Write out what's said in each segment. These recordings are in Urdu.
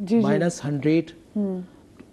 -100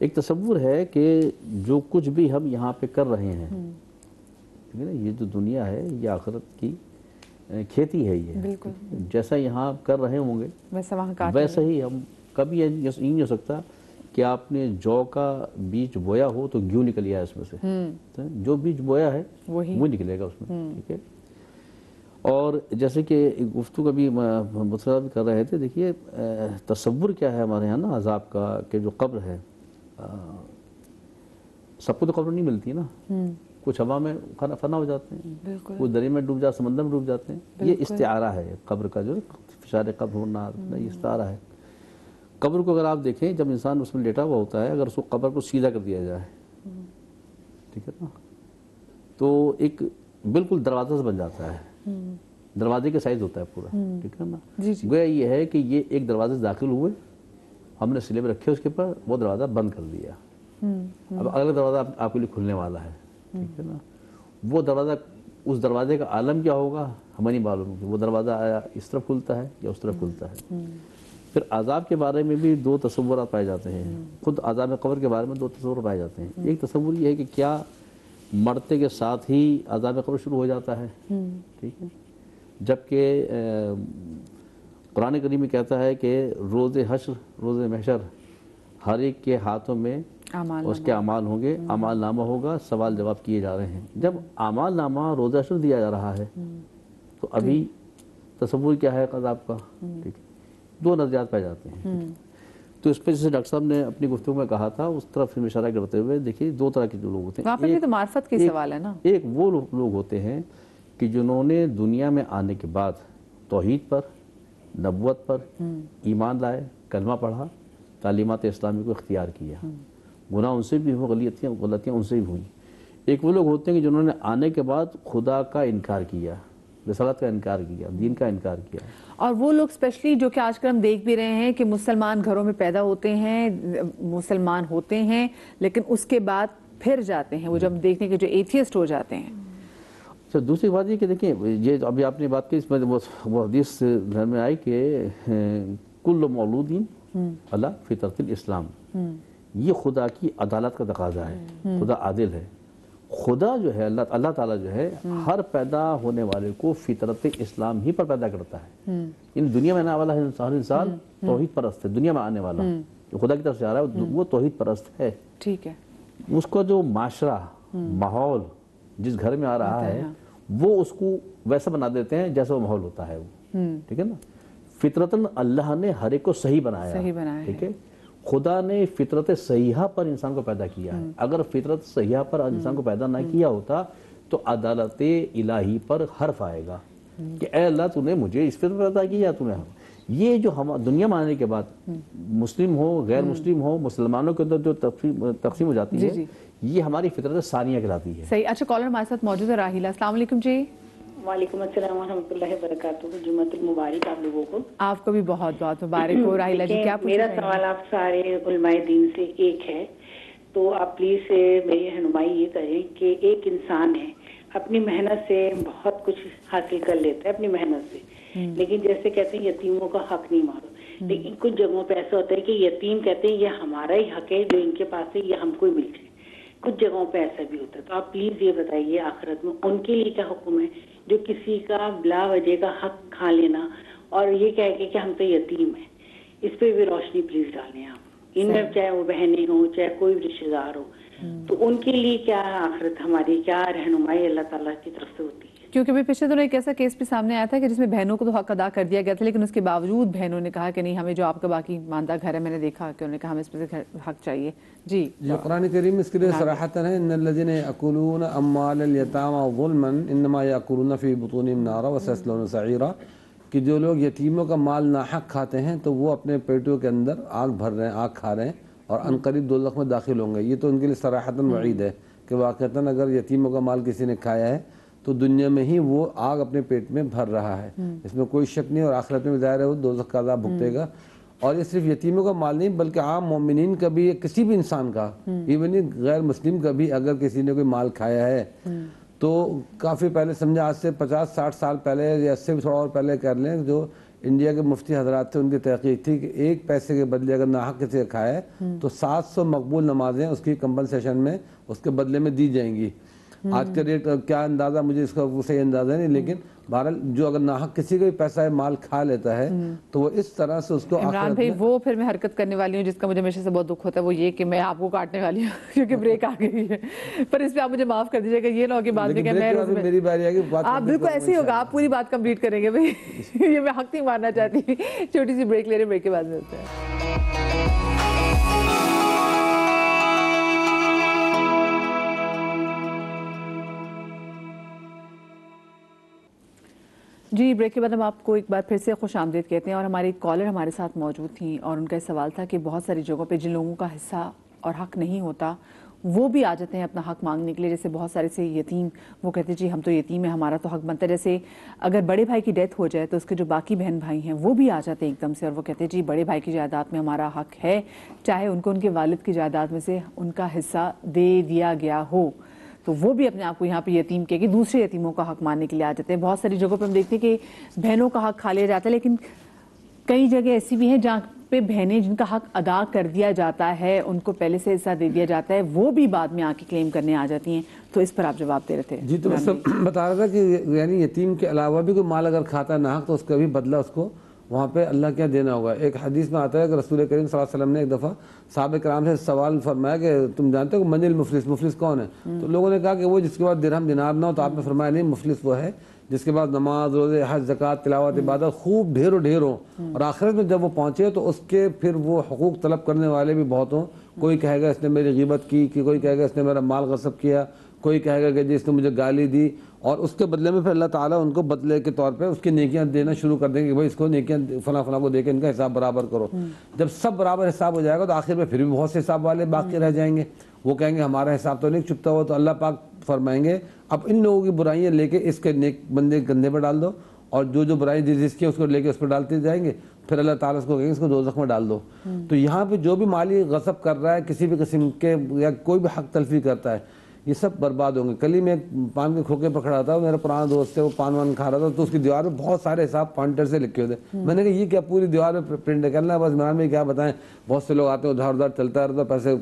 ایک تصور ہے کہ جو کچھ بھی ہم یہاں پہ کر رہے ہیں، ٹھیک ہے نا، یہ جو دنیا ہے یہ آخرت کی کھیتی ہے، یہ بالکل جیسا یہاں کر رہے ہوں گے ویسا وہاں کاٹیں ویسا ہی ہم کبھی یہ نہیں ہو سکتا کہ آپ نے جو کا بیج بویا ہو تو گیوں نکل آیا اس میں سے، جو بیج بویا ہے وہ نکلے گا اس میں، ٹھیک ہے۔ اور جیسے کہ گفتگو کا بھی مطلب بھی کر رہے تھے، دیکھیے تصور کیا ہے ہمارے یہاں نا عذاب کا، کہ جو قبر ہے سب کو تو قبر نہیں ملتی نا، کچھ ہوا میں فنا ہو جاتے ہیں، بالکل کچھ دریا میں ڈوب جاتے، سمندر میں ڈوب جاتے ہیں، یہ استعارہ ہے قبر کا، جو فشار قبر ہونا یہ استعارہ ہے۔ قبر کو اگر آپ دیکھیں جب انسان اس میں لیٹا ہوا ہوتا ہے، اگر اس کو قبر کو سیدھا کر دیا جائے، ٹھیک ہے نا، تو ایک بالکل دروازہ بن جاتا ہے، دروازے کے سائز ہوتا ہے پورا، ٹھیک ہے نا۔ گویا یہ ہے کہ یہ ایک دروازے سے داخل ہوئے، ہم نے سلے میں رکھے اس کے پر، وہ دروازہ بند کر دیا، اب اگلا دروازہ آپ کے لیے کھلنے والا ہے، ٹھیک ہے نا۔ وہ دروازہ، اس دروازے کا عالم کیا ہوگا ہمیں نہیں معلوم، کہ وہ دروازہ آیا اس طرف کھلتا ہے یا اس طرف کھلتا ہے۔ پھر عذاب کے بارے میں بھی دو تصورات پائے جاتے ہیں، خود عذاب قبر کے بارے میں دو تصور پائے جاتے ہیں۔ ایک تصور یہ ہے کہ کیا مرتے کے ساتھ ہی عذاب قبر شروع ہو جاتا ہے، ٹھیک ہے، جبکہ قرآن کریم میں کہتا ہے کہ روز حشر، روز محشر، ہر ایک کے ہاتھوں میں اس کے اعمال ہوں گے، اعمال نامہ ہوگا، سوال جواب کیے جا رہے ہیں۔ جب اعمال نامہ روز حشر دیا جا رہا ہے تو ابھی تصور کیا ہے عذاب کا، ٹھیک ہے، دو نظریات پائے جاتے ہیں۔ تو اس پہ جیسے ڈاکٹر صاحب نے اپنی گفتگو میں کہا تھا، اس طرف اشارہ کرتے ہوئے دیکھیے دو طرح کے جو لوگ ہوتے ہیں، وہاں پر بھی تو معرفت کی سوال ہے نا۔ ایک وہ لوگ ہوتے ہیں کہ جنہوں نے دنیا میں آنے کے بعد توحید پر، نبوت پر ایمان لائے، کلمہ پڑھا، تعلیمات اسلامی کو اختیار کیا، گناہ ان سے بھی ہوئے، غلطیاں ان سے بھی ہوئیں۔ ایک وہ لوگ ہوتے ہیں کہ جنہوں نے آنے کے بعد خدا کا انکار کیا، رسالت کا انکار کیا، دین کا انکار کیا۔ اور وہ لوگ اسپیشلی جو کہ آج کل ہم دیکھ بھی رہے ہیں کہ مسلمان گھروں میں پیدا ہوتے ہیں، مسلمان ہوتے ہیں، لیکن اس کے بعد پھر جاتے ہیں، وہ جب دیکھنے کے جو ایتھیسٹ ہو جاتے ہیں۔ اچھا، دوسری بات یہ کہ دیکھیں، یہ ابھی آپ نے بات کی، اس میں وہ حدیث ذہن میں آئی کہ کل مولود علی فطرت الاسلام، یہ خدا کی عدالت کا تقاضا ہے، خدا عادل ہے۔ خدا جو ہے اللہ تعالیٰ جو ہے ہر پیدا ہونے والے کو فطرت اسلام ہی پر پیدا کرتا ہے۔ ان دنیا میں آنے والا ہر انسان توحید پرست ہے، دنیا میں آنے والا جو خدا کی طرف سے آ رہا ہے وہ توحید پرست ہے، ٹھیک ہے۔ اس کو جو معاشرہ، ماحول جس گھر میں آ رہا ہے وہ اس کو ویسا بنا دیتے ہیں جیسا وہ ماحول ہوتا ہے، وہ ٹھیک ہے نا۔ فطرتاً اللہ نے ہر ایک کو صحیح بنایا، ٹھیک ہے۔ خدا نے فطرت صحیحہ پر انسان کو پیدا کیا ہے، اگر فطرت صحیحہ پر انسان کو پیدا نہ کیا ہوتا تو عدالت الہی پر حرف آئے گا کہ اے اللہ تو نے مجھے اس فطرت پیدا کیا، تو نے یہ جو ہم دنیا میں آنے کے بعد مسلم ہو غیر مسلم ہو، مسلمانوں کے اندر جو تقسیم ہو جاتی ہے یہ ہماری فطرت ثانیہ کہلاتی ہے۔ صحیح۔ اچھا، کالر ہمارے ساتھ موجود ہے راحیلہ۔ السلام علیکم جی۔ وعلیکم السلام ورحمۃ اللہ وبرکاتہ، جمعۃ المبارک آپ لوگوں کو۔ آپ کو بھی بہت بہت مبارک ہو راحیلہ جی۔ کیا میرا سوال آپ سارے علماء دین سے ایک ہے، تو آپ پلیز میری رہنمائی یہ کریں کہ ایک انسان ہے اپنی محنت سے بہت کچھ حاصل کر لیتا ہے اپنی محنت سے، لیکن جیسے کہتے ہیں یتیموں کا حق نہیں مارو، لیکن کچھ جگہوں پہ ایسا ہوتا ہے کہ یتیم کہتے ہیں یہ ہمارا ہی حق ہے، جو ان کے پاس ہے یہ ہم کو ہی مل جائے، کچھ جگہوں پہ ایسا بھی ہوتا ہے۔ تو آپ پلیز یہ بتائیے آخرت میں ان کے لیے کیا حکم ہے جو کسی کا بلا وجہ کا حق کھا لینا اور یہ کہہ کے کہ ہم تو یتیم ہیں، اس پہ بھی روشنی پلیز ڈالیں آپ، ان میں چاہے وہ بہنیں ہوں چاہے کوئی رشتے دار ہو، تو ان کے لیے کیا آخرت ہماری کیا رہنمائی اللہ تعالیٰ کی طرف سے ہوتی ہے؟ کیونکہ بھی پچھلے دنوں ایک ایسا کیس بھی سامنے آیا تھا کہ جس میں بہنوں کو تو حق ادا کر دیا گیا تھا، لیکن اس کے باوجود بہنوں نے کہا کہ نہیں، ہمیں جو آپ کا باقی ماندہ گھر ہے، میں نے دیکھا کہ انہوں نے کہا ہمیں اس پہ حق چاہیے۔ جی قرآن کریم اس کے لیے صراحتاً ہے، ان الذین یأکلون اموال الیتامی ظلما انما یأکلون فی بطونہم نارا وسیصلون سعیرا، کہ جو لوگ یتیموں کا مال ناحق کھاتے ہیں تو وہ اپنے پیٹوں کے اندر آگ بھر رہے ہیں، آگ کھا رہے ہیں اور عنقریب دوزخ میں داخل ہوں گے۔ یہ تو ان کے لیے صراحتاً وعید ہے کہ واقعتاً اگر یتیموں کا مال کسی نے کھایا ہے تو دنیا میں ہی وہ آگ اپنے پیٹ میں بھر رہا ہے، اس میں کوئی شک نہیں، اور آخرت میں بھی ظاہر ہے وہ دوزخ کا عذاب بھگتے گا۔ اور یہ صرف یتیموں کا مال نہیں بلکہ عام مومنین کا بھی، کسی بھی انسان کا، ایون غیر مسلم کا بھی، اگر کسی نے کوئی مال کھایا ہے تو کافی پہلے، سمجھا آج سے 50-60 سال پہلے یا اس سے بھی تھوڑا اور پہلے کر لیں، جو انڈیا کے مفتی حضرات تھے، ان کی تحقیق تھی کہ 1 پیسے کے بدلے اگر ناحق کسی کا کھائے تو 700 مقبول نمازیں اس کی کمپنسیشن میں اس کے بدلے میں دی جائیں گی. آج کا ریٹ کیا اندازہ مجھے اس کا صحیح اندازہ نہیں، لیکن بہرحال جو اگر ناحق کسی کا بھی پیسہ ہے مال کھا لیتا ہے تو وہ اس طرح سے اس کو عمران بھائی وہ پھر میں حرکت کرنے والی ہوں جس کا مجھے ہمیشہ سے بہت دکھ ہوتا ہے، وہ یہ کہ میں آپ کو کاٹنے والی ہوں کیونکہ بریک آ گئی ہے، پر اس پہ آپ مجھے معاف کر دیجیے گا، یہ نہ ہو کہ بعد میں کہ میں میری باری آگی آپ بالکل ایسے ہی ہوگا، آپ پوری بات کمپلیٹ کریں گے بھائی. یہ میں حق نہیں مارنا چاہتی. چھوٹی سی بریک لے رہے، بریک کے بعد میں ہوتا ہے. جی بریک کے بعد ہم آپ کو ایک بار پھر سے خوش آمدید کہتے ہیں، اور ہماری ایک کالر ہمارے ساتھ موجود تھیں اور ان کا سوال تھا کہ بہت ساری جگہوں پہ جن لوگوں کا حصہ اور حق نہیں ہوتا وہ بھی آ جاتے ہیں اپنا حق مانگنے کے لیے. جیسے بہت سارے سے یتیم، وہ کہتے ہیں جی ہم تو یتیم ہیں، ہمارا تو حق بنتا ہے. جیسے اگر بڑے بھائی کی ڈیتھ ہو جائے تو اس کے جو باقی بہن بھائی ہیں وہ بھی آ جاتے ہیں ایک دم سے، اور وہ کہتے ہیں جی بڑے بھائی کی جائیداد میں ہمارا حق ہے، چاہے ان کو ان کے والد کی جائیداد میں سے ان کا حصہ دے دیا گیا ہو. تو وہ بھی اپنے آپ کو یہاں پہ یتیم کہہ کے دوسرے یتیموں کا حق ماننے کے لیے آ جاتے ہیں. بہت ساری جگہوں پہ ہم دیکھتے ہیں کہ بہنوں کا حق کھا لیا جاتا ہے، لیکن کئی جگہ ایسی بھی ہیں جہاں پہ بہنیں جن کا حق ادا کر دیا جاتا ہے، ان کو پہلے سے حصہ دے دیا جاتا ہے، وہ بھی بعد میں آ کے کلیم کرنے آ جاتی ہیں. تو اس پر آپ جواب دے رہے تھے. جی تو میں سب بتا رہا تھا کہ یعنی یتیم کے علاوہ بھی کوئی مال اگر کھاتا ہے ناحق تو اس کا بھی بدلہ اس کو وہاں پہ اللہ کیا دینا ہوگا. ایک حدیث میں آتا ہے کہ رسول کریم صلی اللہ علیہ وسلم نے ایک دفعہ صحابہ کرام سے سوال فرمایا کہ تم جانتے ہو کہ منزل مفلس کون ہے؟ تو لوگوں نے کہا کہ وہ جس کے بعد درہم دینار نہ ہو. تو آپ نے فرمایا نہیں، مفلس وہ ہے جس کے بعد نماز، روزے، حج، زکوٰۃ، تلاوت، عبادت خوب ڈھیر ہوں، اور آخرت میں جب وہ پہنچے تو اس کے پھر وہ حقوق طلب کرنے والے بھی بہت ہوں. کوئی کہے گا اس نے میری غیبت کی، کوئی کہے گا اس نے میرا مال غصب کیا، کوئی کہے گا کہ جی اس نے مجھے گالی دی، اور اس کے بدلے میں پھر اللہ تعالیٰ ان کو بدلے کے طور پہ اس کی نیکیاں دینا شروع کر دیں گے کہ بھائی اس کو نیکیاں فلاں کو دے کے ان کا حساب برابر کرو. جب سب برابر حساب ہو جائے گا تو آخر میں پھر بھی بہت سے حساب والے باقی رہ جائیں گے. وہ کہیں گے ہمارا حساب تو نہیں چپتا ہوا. تو اللہ پاک فرمائیں گے اب ان لوگوں کی برائیاں لے کے اس کے نیک بندے کے کندھے پہ ڈال دو، اور جو برائی جس کی اس کو لے کے اس پہ ڈالتے جائیں گے. پھر اللہ تعالیٰ اس کو کہیں گے اس کو دوزخ میں ڈال دو. تو یہاں پہ جو بھی مالی غصب کر رہا ہے کسی بھی قسم کے یا کوئی بھی حق تلفی کرتا ہے، یہ سب برباد ہوں گے. کل ہی میں پان کے کھوکے پر کھڑا تھا، میرا پرانا دوست ہے، وہ پان وان کھا رہا تھا، تو اس کی دیوار میں بہت سارے حساب پوائنٹر سے لکھے ہوئے تھے. میں نے کہا یہ کیا پوری دیوار میں پرنٹ کرنا ہے؟ بس عمران میں کیا بتائیں، بہت سے لوگ آتے ہیں ادھار چلتا رہتا، پیسے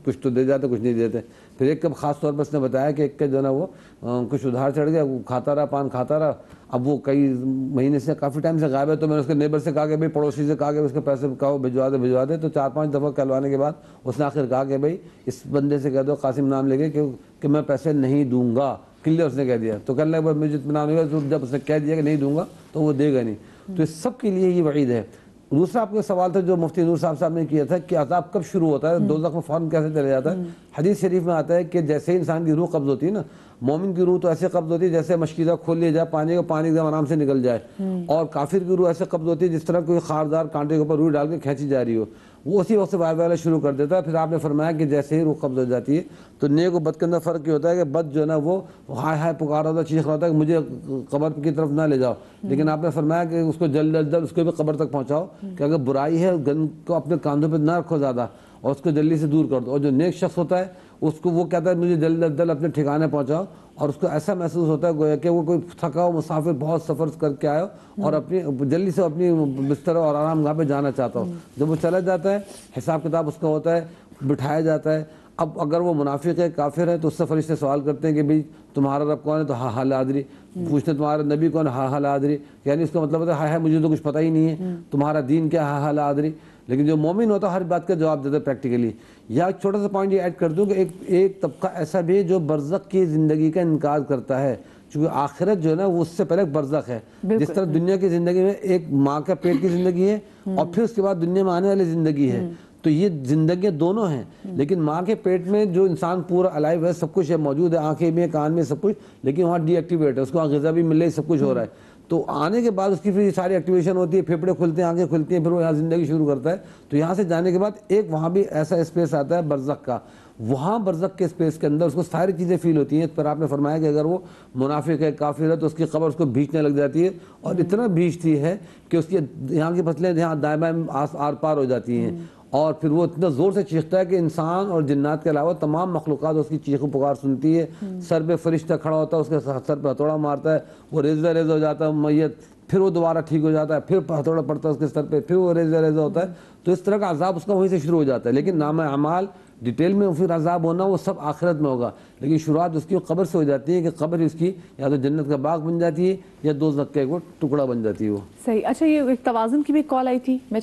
کچھ تو دے جاتے کچھ نہیں دیتے. پھر ایک خاص طور پر اس نے بتایا کہ ایک کا جو ہے نا وہ کچھ ادھار چڑھ گیا، وہ کھاتا رہا، پان کھاتا رہا. اب وہ کئی مہینے سے کافی ٹائم سے غائب ہے. تو میں نے اس کے نیبر سے کہا کہ بھائی، پڑوسی سے کہا کہ اس کے پیسے کہو بھجوا دے. تو 4-5 دفعہ کہلوانے کے بعد اس نے آخر کہا کہ بھائی اس بندے سے کہہ دو، قاسم نام لے کے، کہ میں پیسے نہیں دوں گا. کلیئر اس نے کہہ دیا. تو کہنے لگا مجھے اطمینان نہیں ہوا. جب اس نے کہہ دیا کہ نہیں دوں گا تو وہ دے گا نہیں. تو اس سب کے لیے یہ وعید ہے. دوسرا آپ کا سوال تھا جو مفتی نور صاحب نے کیا تھا کہ عذاب کب شروع ہوتا ہے، دوزخ میں فوراً کیسے چلے جاتا ہے. حدیث شریف میں آتا ہے کہ جیسے ہی انسان کی روح قبض ہوتی ہے نا، مومن کی روح تو ایسے قبض ہوتی ہے جیسے مشکیزہ کھول لیا جائے پانی ایک دم آرام سے نکل جائے، اور کافر کی روح ایسے قبض ہوتی ہے جس طرح کوئی خاردار کانٹے کے اوپر روح ڈال کے کھینچی جا رہی ہو. وہ اسی وقت سے والا شروع کر دیتا ہے. پھر آپ نے فرمایا کہ جیسے ہی روح قبض ہو جاتی ہے تو نیک و بد کے اندر فرق یہ ہوتا ہے کہ بد جو ہے نا وہ ہائے پکار رہا ہوتا ہے، چیخ رہا ہوتا ہے کہ مجھے قبر کی طرف نہ لے جاؤ. لیکن آپ نے فرمایا کہ اس کو جلد اس کو بھی قبر تک پہنچاؤ، کہ اگر برائی ہے گن کو اپنے کاندھوں پہ نہ رکھو زیادہ، اور اس کو جلدی سے دور کر دو. اور جو نیک شخص ہوتا ہے اس کو وہ کہتا ہے مجھے جلد اپنے ٹھکانے پہنچاؤ، اور اس کو ایسا محسوس ہوتا ہے گویا کہ وہ کوئی تھکا ہو مسافر بہت سفر کر کے آئے ہو اور اپنی جلدی سے اپنی بستر اور آرام گاہ پہ جانا چاہتا ہو. جب وہ چلا جاتا ہے حساب کتاب اس کا ہوتا ہے، بٹھایا جاتا ہے. اب اگر وہ منافق ہے، کافر ہے، تو اس سے فرشتے سوال کرتے ہیں کہ بھئی تمہارا رب کون ہے؟ تو ہاں ہاں لادری. پوچھتے تمہارا نبی کون ہے؟ ہاں ہاں لادری. یعنی اس کا مطلب ہوتا ہے ہاں مجھے تو کچھ پتہ ہی نہیں ہے، تمہارا دین کیا؟ ہاں ہاں لادری. لیکن جو مومن ہوتا ہے ہر بات کا جواب دیتا ہے پریکٹیکلی. یا ایک چھوٹا سا پوائنٹ یہ ایڈ کر دوں کہ ایک طبقہ ایسا بھی ہے جو برزخ کی زندگی کا انکار کرتا ہے، چونکہ آخرت جو ہے نا وہ اس سے پہلے ایک برزخ ہے. جس طرح دنیا کی زندگی میں ایک ماں کا پیٹ کی زندگی ہے اور پھر اس کے بعد دنیا میں آنے والی زندگی ہے، تو یہ زندگیاں دونوں ہیں. لیکن ماں کے پیٹ میں جو انسان پورا الائیو ہے، سب کچھ ہے، موجود ہے، آنکھیں بھی ہیں، کان میں سب کچھ، لیکن وہاں ڈی ایکٹیویٹ ہے، اس کو وہاں غذا بھی مل رہی، سب کچھ ہو رہا ہے. تو آنے کے بعد اس کی پھر ساری ایکٹیویشن ہوتی ہے، پھیپھڑے کھلتے ہیں، آنکھیں کھلتی ہیں، پھر وہ یہاں زندگی شروع کرتا ہے. تو یہاں سے جانے کے بعد ایک وہاں بھی ایسا اسپیس آتا ہے برزخ کا. وہاں برزخ کے اسپیس کے اندر اس کو ساری چیزیں فیل ہوتی ہیں. پر آپ نے فرمایا کہ اگر وہ منافق ہے، کافر ہے، تو اس کی قبر اس کو بھینچنے لگ جاتی ہے، اور اتنا بھینچتی ہے کہ اس کی یہاں کی پسلیں یہاں دائیں بائیں آر پار ہو جاتی ہیں. اور پھر وہ اتنا زور سے چیختا ہے کہ انسان اور جنات کے علاوہ تمام مخلوقات اس کی چیخ و پکار سنتی ہے. سر پہ فرشتہ کھڑا ہوتا ہے، اس کے سر پہ ہتھوڑا مارتا ہے، وہ ریزہ ریزہ ہو جاتا ہے میت، پھر وہ دوبارہ ٹھیک ہو جاتا ہے، پھر ہتھوڑا پڑتا ہے اس کے سر پہ، پھر وہ ریزہ ریزہ ہوتا ہے. تو اس طرح کا عذاب اس کا وہیں سے شروع ہو جاتا ہے. لیکن نام اعمال ڈیٹیل میں پھر عذاب ہونا وہ سب آخرت میں ہوگا، لیکن شروعات اس کی قبر سے ہو جاتی ہے کہ قبر اس کی یا تو جنت کا باغ بن جاتی ہے یا دوزخ کا ایک ٹکڑا بن جاتی ہے وہ. صحیح. اچھا، یہ ایک توازن کی بھی کال آئی تھی، میں